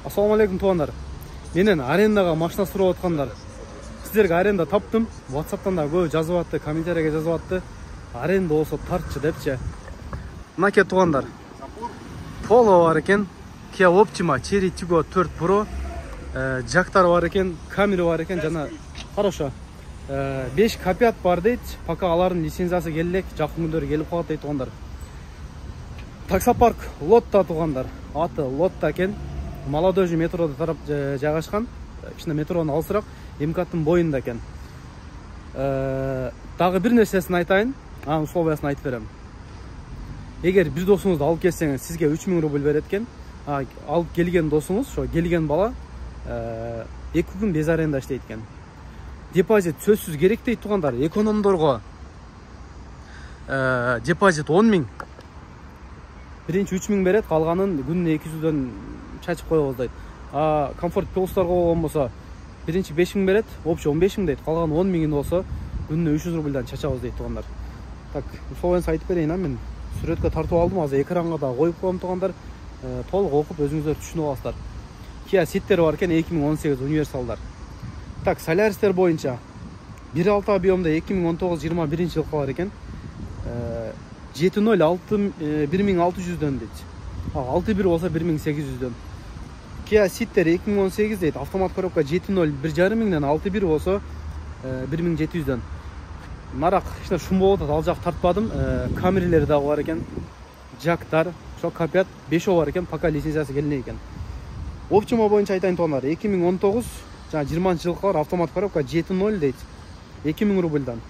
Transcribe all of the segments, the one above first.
Ассаламу алейкум туғандар. Менен арендаға машина сұрап отқандар. Сіздерге аренда таптым. WhatsApp'тан да көп жазып атты, комментарийге жазып атты. Аренда болса тартшы депчи. Мынаке туғандар. Polo бар екен, Kia Optima, Cherry Tiggo 4 Pro, жактар бар екен, камера бар екен, жана хорошо. 5 K5 бар дейт. Пока алардын лицензиясы келек, жакын күндөрү келип калат дейт туғандар. Таксопарк Лотта туғандар. Аты Лотта екен. Молодежи метрода тарап жайгашкан. Кичине метронун алысыраак, МКаттын боюнда экен. Дагы бир нерсесин айтайын, анын условиясын айтып берем. Эгер бир досуңузду алып келсеңиз, сизге 3000 рубль берет экен. Алып келген досуңуз, ошо келген бала 2 күн без аренда иштейт экен. Депозит сөзсүз керек дейт тугандар. Экономдорго депозит 10 000. Биринчи 3000 берет, калганын күнүнө 200дөн чачып коебуз дейт. Комфорт плюстарга болгон болсо биринчи 5000 берет, общий 15 000 дейт. Калган 10 000 болсо күнүнө 300 рубльдан чачабыз дейт тугандар. Так, условиясын айтып берейин, мен сүрөткө тартып алдым, азыр экранга да коюп коем тугандар. Толук окуп өзүңүздөр түшүнүп аласыздар. Kia Ceed бар экен, 2018 универсалдар. Так, Solaris'тер боюнча 1.6 объемда 2019-21 жылы бар экен. 7.0 1600дөн дейт. 6.1 болсо 1800дөн. Kia Ceed'тер 2018 дейт. Автомат коробка 7.0 1.5 миңден, 6.1 болсо 1700дөн. Нарак кичине шум болуп атат, ал жак тартпадым. Камералери дагы бар экен. Жактар, ошо K5 5 бар экен, пока лицензиясы келне экен. Optima боюнча айтайын тугандар, 2019 жана 20 жылкы бар автомат коробка 7.0 дейт. 2000 рубльдан.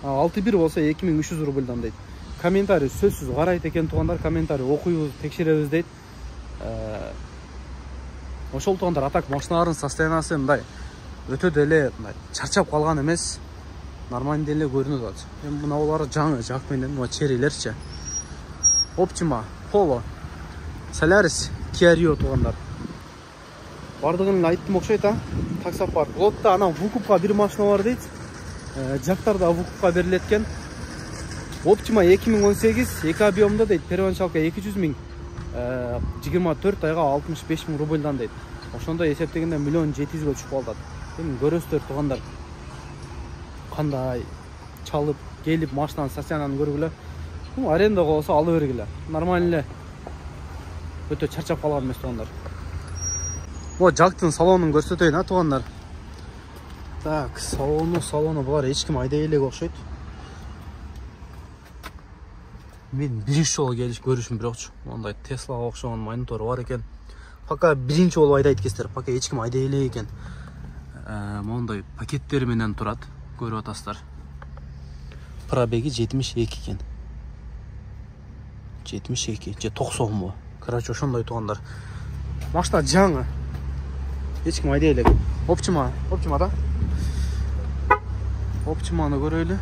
6.1 болсо 2300 рубльдан дейт. Комментарий сөзсүз карайт экен тугандар, комментарий окуйбуз, текшеребиз дейт. Ошол тугандар, атак машиналардын состояниясы мындай өтө деле чарчап калган эмес, нормально деле көрүнүп атат. Эми мыналар жаңы жак менен мына черилерчи. Optima, Polo, Solaris, Kia Rio тугандар. Бардыгын айттым окшойт, Таксопарк Лотта, анан выкупка бир машина бар дейт. Жактар да выкупка берилет экен. Optima 2018 2 объемда дейт, первоначалка 200 000, 24 айга 65 000 рубльдан дейт. Ошондо эсептегенде 1 700 000 түшүп калат. Эми көрөсүздөр тугандар, кандай чалып келип машинанын состояниянын көргүлө. Арендага болсо алып бергиле. Нормально эле. Өтө чарчап калган эмес тугандар. Жактын салонун көрсөтөйүн тугандар. Так, салону булар эч ким айдай элек окшойт. Мен биринчи жолу көрүшүм бирокчу. Мондай Теслага окшогон монитору бар экен. Пока биринчи болуп айдайт экенсиздер, пока эч ким айдай элек экен. Мондай пакеттер менен турат, көрүп атасыздар. Пробеги 72 экен. 72 же 90 бу. Короче, ошондой тугандар. Машина жаңы. Эч ким айдай элек. Optima да? Optimаны көрөлү.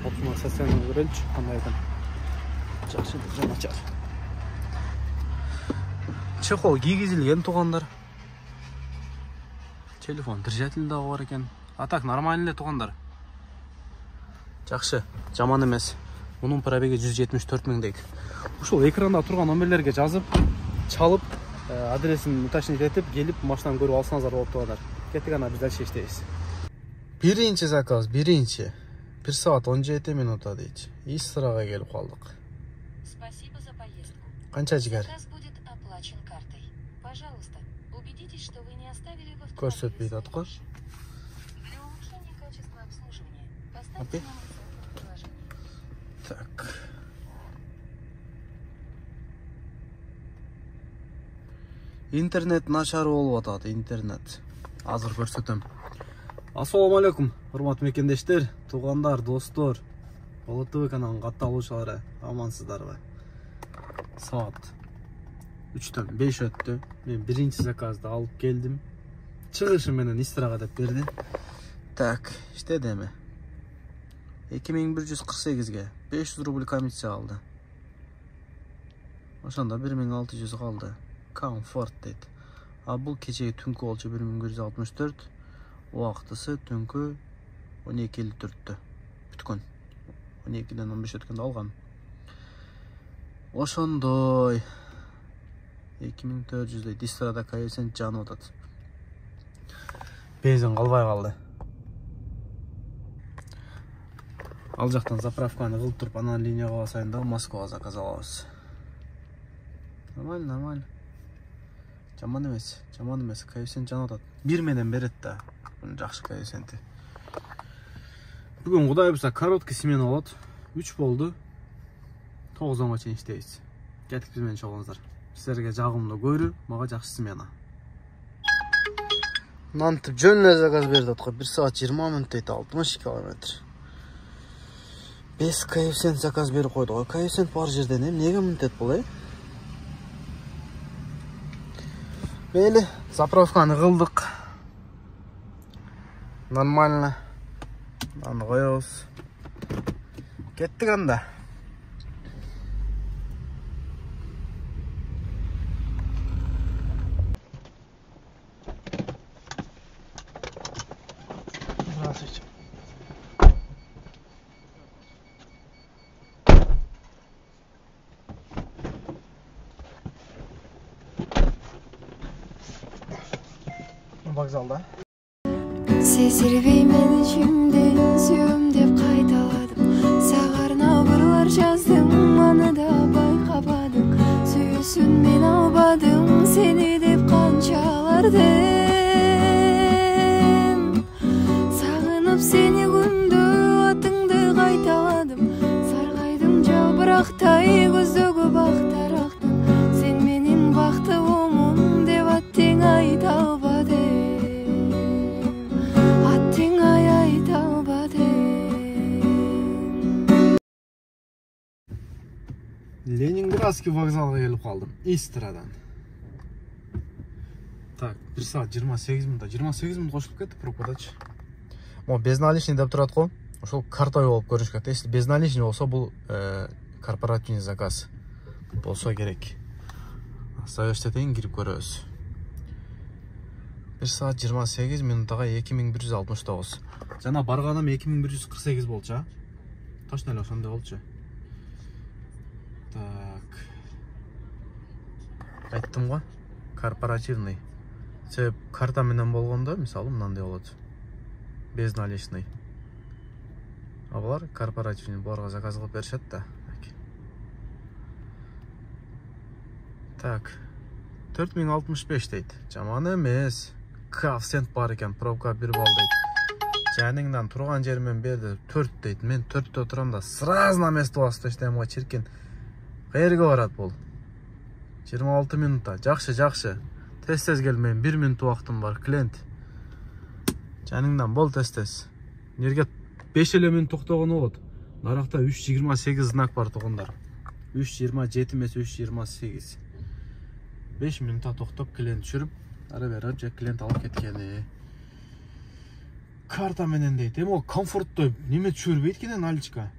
Optima состоянияны көрөлүчү, кандай экен. Жакшы, жамачар. Чехол кийгизилген тугандар. Телефон держатель дагы бар экен. А так нормально эле тугандар. Жакшы, жаман эмес. Мунун пробеги 174 000 дейт. Ушул экранда турган номерлерге жазып, чалып, адресин уточнить этип, келип машинаны көрүп алсаңыздар болот тугандар. Кеттик, ана биз дальше иштейбиз. Биринчи заказ, биринчи. 1 саат 17 минута дейт. Истрага келип калдык. Спасибо за поездку. Канча жигер? Заказ будет оплачен картой. Пожалуйста, убедитесь, что вы не оставили в автомобиле. Көрсөтпөйт аткы. Для улучшения качества обслуживания поставьте нам рецепт в приложении. Так. Интернет начар болуп атат, интернет. Азыр көрсөтөм. Ассаламу алейкум, урматтуу мекендештер, туугандар, достор. Болот ТВ каналынын катталуучулары, амансыздарбы? Саат 3-төн 5 өттү. Мен биринчи заказды алып келдим. Чыгышы менен Истрага деп берди. Так, иштеди эми. 2148ге 500 рубль комиссия алды. Ошондо 1600 калды. Комфорт дейт. Бул кечеги түнкү болчу 1164. Убактысы түнкү 12:54 бүткөн. 12ден 15 өткөндө алгам. Ошондой 2400'dey. Дистрада коэффициент жанып атат. Бензин қалбай қалды. Ал жақтан заправканы қылып тұрып, ана линияға басайын да Москваға заказ алабыз. Нормально. Жаман емес. Коэффициент жанып атат. 1 менен берет да. Бұның жақсы коэффициенті. Бүгін құдай бұлса короткий смена болады. 3 болды. 9-ға чейін іштейсіз. Кетіп бізмен шоғыңыздар. Сіздерге жағымды көрі, маға жақсы смена. Нантып жөніне заказ берді атқа. 1 сағат 20 минут дейді, 62 километр. 5 коэффициент заказ беріп қойды ғой. Коэффициент бар жерден неге міндет бұл, Бейлі, заправканы қылдық. Нормально. Аны қойыз. Кеттік анда. Здравствуйте. Вокзалда. Сезілбей мен ішімден сүйім деп қайталадым. Сағарна бұрлар жаздым, маны да байқападым. Сүйісін мен албадым, сені деп қаншалардың. Сағынып сені күнді атыңды қайталадым. Сарғайдым жалбырақтай көздегі бақтарақтың. Сен менің бақтылымын деп аттың айта албадым. Ленинградский вокзалға келіп қалдым. Истрадан. Так, 1 сағат 28 минут. 28 минут қосылып кетті пробкадачы. Без наличный деп тұрады қой. Ошол картой болып көріш кетті. Если без наличный болса, бұл корпоративный заказ болса керек. Совещетен кіріп көрөз. 1 сағат 28 минутаға 2169. Жана барғаным 2148 болчу. Точно эле ошондой болчу. Так. Айттым ғой, корпоративный. Себеп карта менен болгондо, мисалы, мынандай болот. Без наличный. А булар корпоративный, буларга заказ кылып беришет да. Так. 4065 дейт. Жаман эмес. Коэффициент бар экен, пробка 1 балл дейт. Жаныңдан турган жермен берди 4 дейт. Мен 4-тө турам да сразу на место басып таштайм, чиркин. Кайерге барат бул? 26 минутта. Жакшы. Тез келмейм. 1 минут убактым бар, клиент. Жаныңдан бол тез. Нерге 5 минут токтогон болот. Наракта 3.28 знак бар тугундар. 3.27 эмес, 3.28. 5 минутта токтоп клиент түшүрүп, ары берип же клиент алып кеткени. Карта менен дейт. Эми ол комфорттой неме түшүрбөйт экен наличка.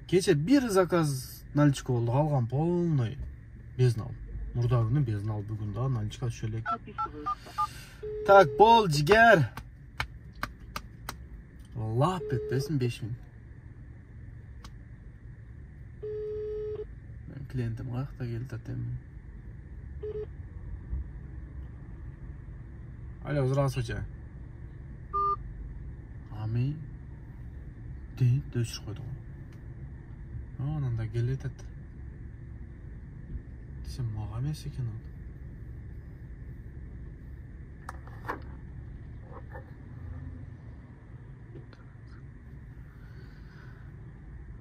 Кече бир заказ наличка болду, калган полный безнал. Мурда күнү безнал, бүгүн да наличка түшө элек. Так, бол жигер. Лап этпесин 5 минут. Мен клиентим каякта келди атем. Алло, здравствуйте. Ами дейт өчүрүп койду. Ананда келет ет. Сен мага эмес экен ал.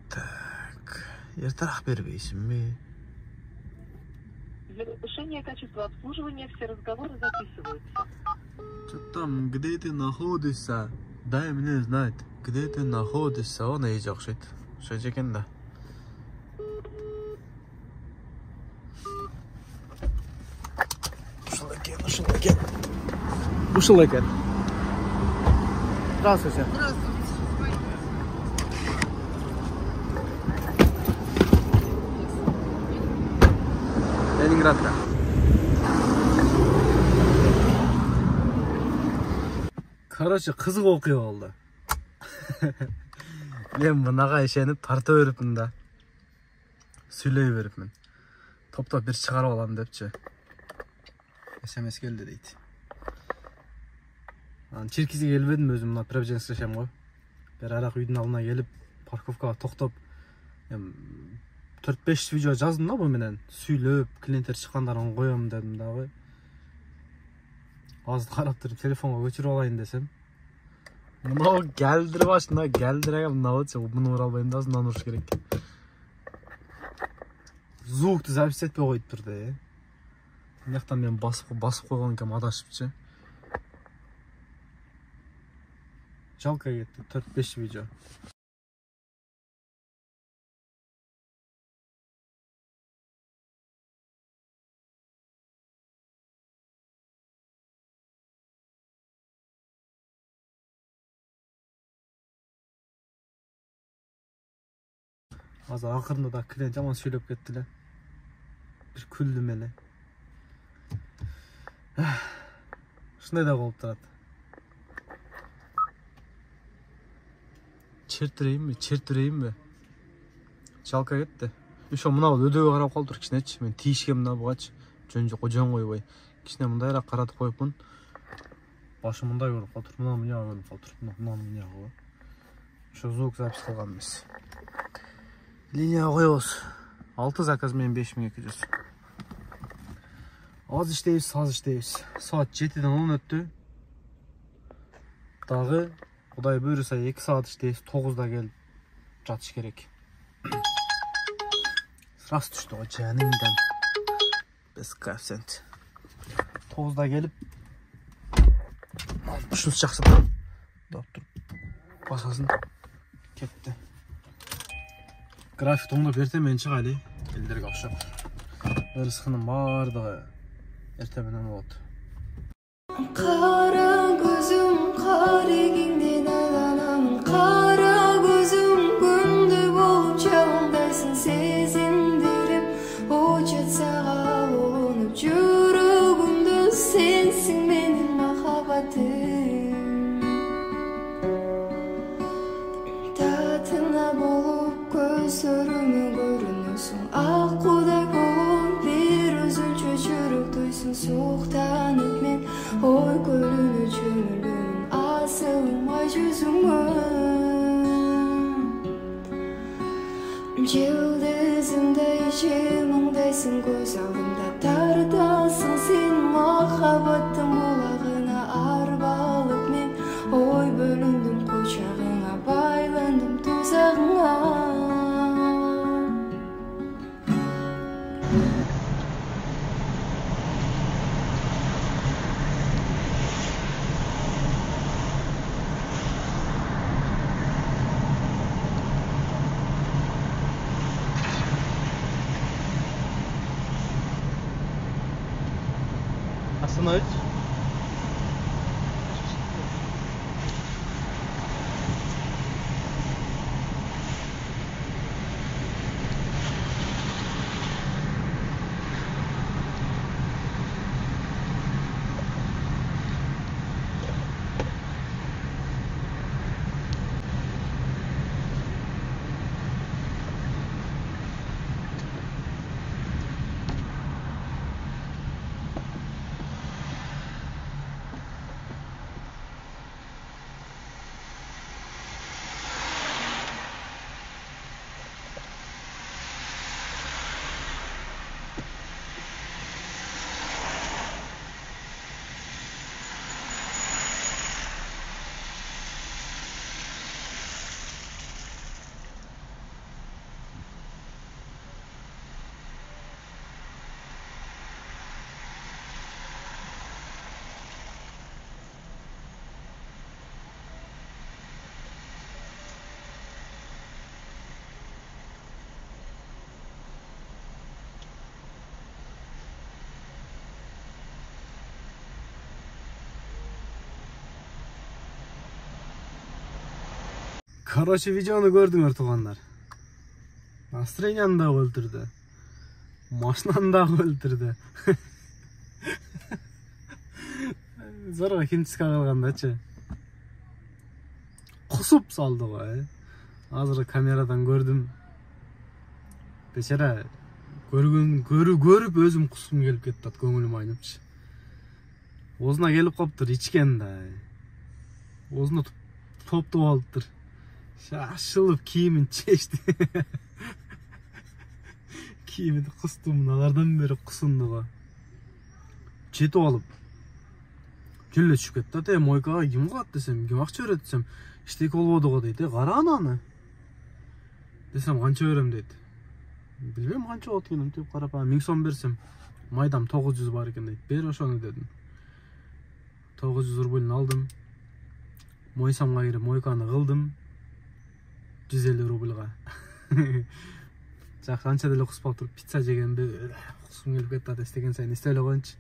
Так, эртераак бербейсиңби? Для повышения качества обслуживания все разговоры записываются. Что там, где ты находишься? Дай мне знать, где ты находишься. Он и жакшыйт. Что экен да? Ушел экен. Здравствуйте. Ленинградка. Короче, кызык окуя болду. Мен мынага ишенип тарта берипмин да. Сүйлөй берипмин. Топтоп бир чыгарып алам депчи. SMS келді дейді. Черкизге келіп едім өзім, мына Преображенскте жашаймын ғой. Бір арақ үйдің алдына келіп, парковкаға тоқтап, 4-5 видео жаздым да бұменен. Сөйлеп, клиенттер шыққандарын қоямын дедім да ғой. Азды қарап тұрып, телефонға көшіріп алайын десем. Мынау gəlдіріп ашында, gəlдірәге мынау өтсе, бұны оралбайын да азынан ұрыш керек. Звукты запись етпей қойып тұрды. Мынаяқтан мен басып қойған кем адашыпшы. Жалко кетті, 4-5 видео. Азыр ақырында да клиент жаман сөйлеп кеттілер. Bir күлді мені. Шындай да болып тұрады. Чертірейін бе? Жалқа кетті. Еще мынау өдөге қарап қалып тұр кішінетші. Мен тиішке мына бұғач. Жөн қойбай. Кішіне мұндайрақ қаратып қойыппын. Башы мұндай көріп қалып тұр. Мына мұняға көріп қалып тұр. Мына мұняға ғой. Еще звук запись қылған емес. Линияға қойыз. 6 заказ мен 5200. Az işteyiz. Saat 7'den 10 öttü. Dağı Құдай бөріса 2 saat işteyiz. 9'da gel жатыш керек. Сырас түшті ғой жәніңден. Біз коэффициент. 9'da gelip Şunu жақсы тұрып басасын кетті. График тоңда бертемен шығайды. Елдерге ақшап. Ырысқының бардығы ертеменен болады. Қара көзім қарегеңден айланамын. Қара көзім күнді болып жалындайсың. Сезімдерім очатсаға олынып жүрегімді сенсің менің махаббатым. Татына болып көздеріме көрінесің. Аққудай болып бір өзінше жүрек тойсын. Соқтанып мен ой көліне жөнілгенім асылмай жүзіңмін. Желдізімдей жеміңдайсың көз алдымда. Тартасың сен махаббаттың бұлағына арбалып мен ой бөліндім құшағыңа байландым тұзағыңа. Остановить. Короче, видеоны көрдіңдер туғандар. Настроениені да өлтірді. Машинаны да өлтірді. Зорға химчиска қалғандачы. Құсып салды ғой. Азыр камерадан көрдім. Бешара көріп өзім құсқым келіп кетті, көңілім айныпшы. Озуна келип калыптыр, ичкен да. Озуна топтуп алыптыр. Шашылып кийимин чечти. Кийимди кыстым, алардан бери кысындыга. Жетип алып жөлө түшүп кетти да. Мойкага ким калат десем, ким акча берет десем, иштеки болбоду го дейт. Кара ананы. Десем, канча берем дейт. Билбейм канча болот экенин деп карап, 1000 сом берсем, майдам 900 бар экен дейт. Бер ошону дедим. 900 рубльни алдым. Мойсамга кирип мойканы кылдым. 150 рубльга. Жак канча деле куспап туруп пицца жегенди кускум келип кетти да, истеген сайын истей эле коеюнчу.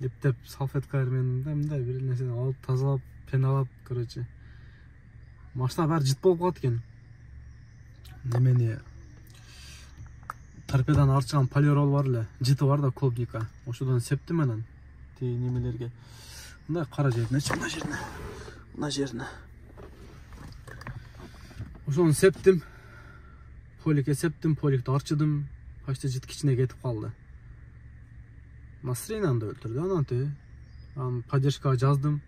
Ептеп салфеткалар менен мындай бир нерсени алып тазалап, пеналап, короче. Машина баары жыт болуп калат экен. Немени торпедан арчыган полирол бар эле, жыты бар да, клубника. Ошодон септим менен тиги немелерге. Мындай кара жеринечи, мына жерине. Ошону септим. Поликке септим, поликти арчыдым. Почти жыт кичине кетип калды. Настроениямды өлтүрдү анантип. Анын поддержкага жаздым.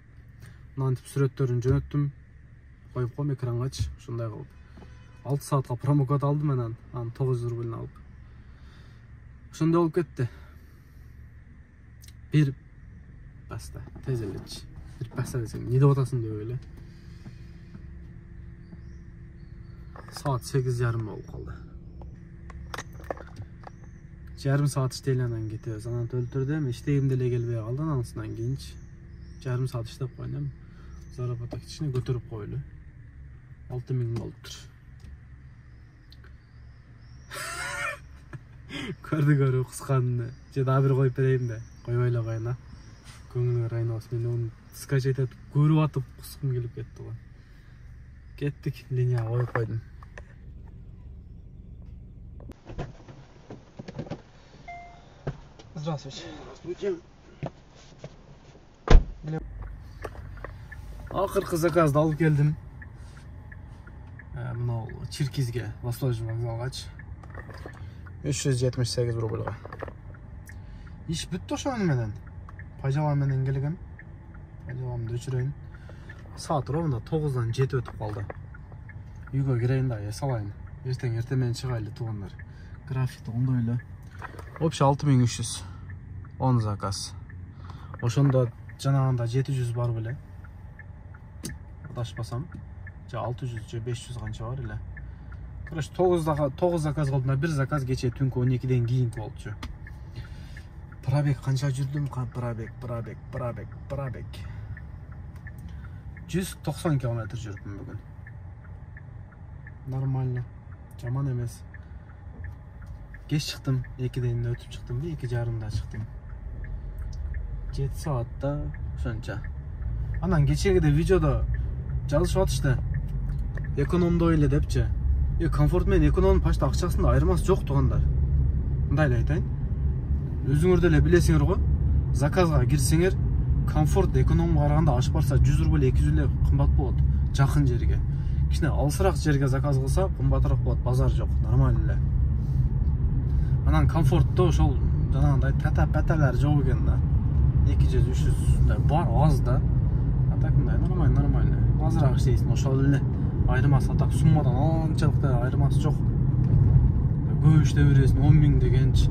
Анантип сүрөттөрүн жөнөттүм. Коюп коем экрангач, ушундай кылып. 6 саатка промокод алдым менен, анын 900 рубльни алып. Ошондой болуп кетти. Бир баста, тез элечи. Бир баста десең, эмне деп атасың деп эле. Saat 8:30 болуп калды. Жарым саат иштейли анан кетебиз. Анан өлтүрдүм, иштегим деле келбей калды. Анысынан кийинчи жарым саат иштеп койдум. Заработок кичине көтөрүп койлу. 6000 болуптур. Көрдү кусканды. Же дагы бир коюп берейин да. Койбой эле коюн а. Көңүлүңөр айнабасын. Мен onu скачать этип көрүп атып кускум келип кетти го. Кеттик, линия коюп койдум. Здравствуйте. Здравствуйте. Акыркы заказды алып келдим. Мына Чиркизге, Восточный вокзалгачы. 378 рубльга. Иш бүттү ошону менен. Пажала менен келгем. Пажаламды өчүрөйүн. Saat ровно 9'dan 7 өтүп калды. Үйгө кирейин да, эс алайын. Эртең менен чыгайлы туугандар. Графикти ондой эле. Общий 6300. 10 заказ. Ошондо жанагында 700 бар беле. Адашпасам. Же 600 же 500 канча бар эле. Короче, 9 заказ кылдым. Бир заказ кече түнкү 12ден кийинки болчу. Пробег канча жүрдүм? Пробег. 190 км жүрүпмүн бүгүн. Нормально. Жаман эмес. Кеч чыктым, 2ден өтүп чыктым, 2:30да чыктым. 7 саатта ошонча. Анан кечегиде видеодо жазышып атышты. Экономдой эле депчи. Комфорт менен экономдун почти акчасында айырмасы жок туугандар. Мындай эле айтайын. Өзүңөр деле билесиңер го. Заказга кирсеңер, комфорт экономга караганда ашып барса 100 рубль 200 эле кымбат болот. Жакын жерге. Кичине алысыраак жерге заказ кылса, кымбатыраак болот, базар жок, нормально эле. Анан комфортто ошол жанагындай тата-паталар жок экен да. 200-300 бар аз да. А так мындай нормально. Азыраак иштейсиң ошол эле. Айырмасы так суммадан анчалык да айырмасы жок. Көп иштей бересиң 10.000 дегенчи.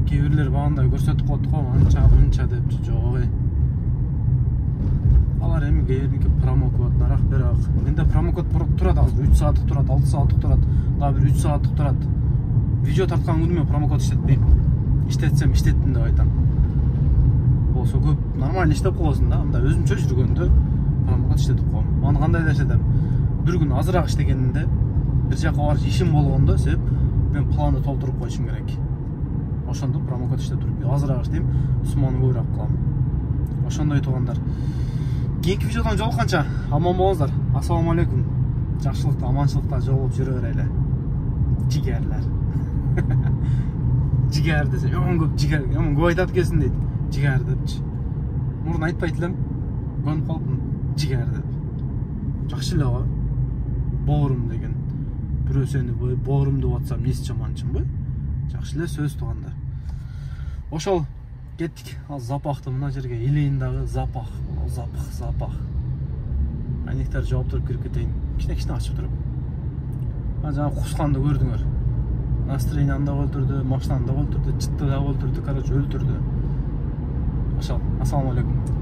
Кээ бирлер багандай көрсөтүп коет го, анча деп жок. Алар эми кээ биринки промокод нарак берак. Менде промокод турат азыр 3 сааттык турат, 6 сааттык турат, дагы бир 3 сааттык турат. Видео тарткан күнү мен промокод иштетпейм. Иштетсем иштеттим деп айтам. Болсо көп нормально иштеп коесуң да. Анда өзүмчө жүргөндө промокод иштетип коем. Аны кандай да иштетем. Бир күн азыраак иштегенде, бир жака барып ишим болгондо себеп мен планды толтуруп койчум керек. Ошондо промокод иштетип азыраак иштейм, сумманы көбүрөөк кылам. Ошондой туугандар. Кийинки видеодон жолукканча аман болуңуздар. Ассаламу алейкум. Жакшылыкта, аманчылыкта жолугуп жүрө берели. Жигерлер. Жигер десе, жаман көп жигер, жаман көп айтат экенсиң дейт. Жигер депчи. Мурун айтпайт элем. Көнүп калыптым. Жигер деп. Жакшы эле го. Боорум деген. Бирөө сени боорум деп атсам, несі жаманчымбы? Жакшы эле сөз туугандар. Ошол Кеттік. Ал запақты мына жерге елейін дағы запах. Запах. Айнектер жауап тұрып кіріп кетейін. Кішіне ашып тұрып. Жаңа құсқанды көрдіңер. Настроениені да өлтірді, машинаны да өлтірді, жітті да өлтірді, короче өлтірді. Ассаламу алейкум.